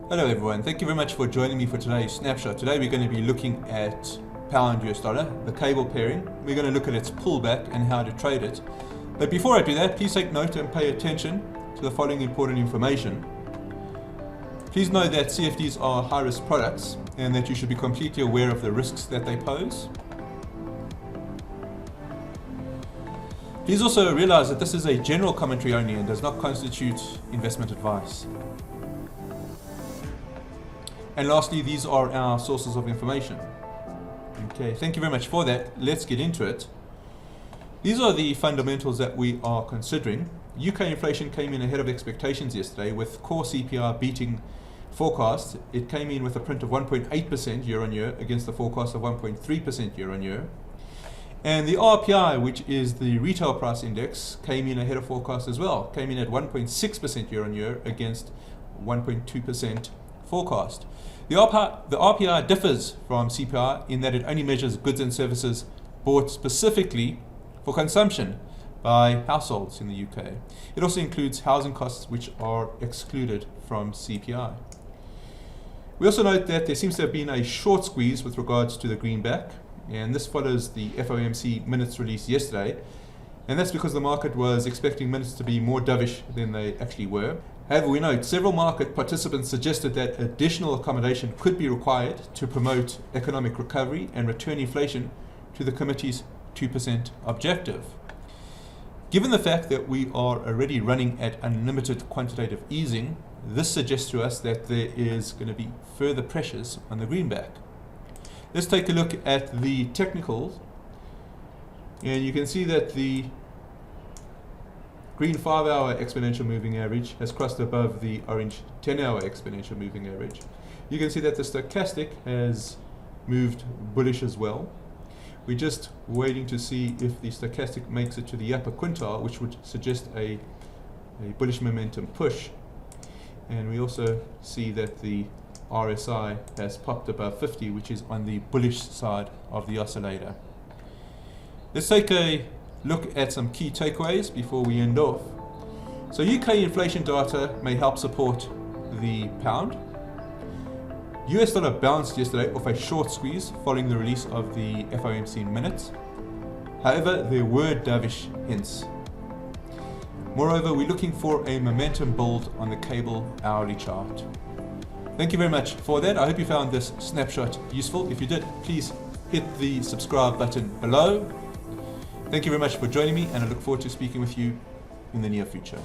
Hello everyone, thank you very much for joining me for today's snapshot. Today we're going to be looking at pound US dollar, the cable pairing. We're going to look at its pullback and how to trade it. But before I do that, please take note and pay attention to the following important information. Please know that CFDs are high-risk products and that you should be completely aware of the risks that they pose. Please also realize that this is a general commentary only and does not constitute investment advice. And lastly, these are our sources of information. Okay, thank you very much for that. Let's get into it. These are the fundamentals that we are considering. UK inflation came in ahead of expectations yesterday, with core CPI beating forecast. It came in with a print of 1.8% year on year against the forecast of 1.3% year on year. And the RPI, which is the retail price index, came in ahead of forecast as well. Came in at 1.6% year on year against 1.2% forecast. The RPI differs from CPI in that it only measures goods and services bought specifically for consumption by households in the UK. It also includes housing costs, which are excluded from CPI. We also note that there seems to have been a short squeeze with regards to the greenback, and this follows the FOMC minutes released yesterday, and that's because the market was expecting minutes to be more dovish than they actually were. However, we note several market participants suggested that additional accommodation could be required to promote economic recovery and return inflation to the committee's 2% objective. Given the fact that we are already running at unlimited quantitative easing, this suggests to us that there is going to be further pressures on the greenback. Let's take a look at the technicals, and you can see that the green 5-hour exponential moving average has crossed above the orange 10-hour exponential moving average. You can see that the stochastic has moved bullish as well. We're just waiting to see if the stochastic makes it to the upper quintile, which would suggest a bullish momentum push. And we also see that the RSI has popped above 50, which is on the bullish side of the oscillator. Let's take a look at some key takeaways before we end off. So UK inflation data may help support the pound. US dollar bounced yesterday off a short squeeze following the release of the FOMC minutes. However, there were dovish hints. Moreover, we're looking for a momentum build on the cable hourly chart. Thank you very much for that. I hope you found this snapshot useful. If you did, please hit the subscribe button below. Thank you very much for joining me, and I look forward to speaking with you in the near future.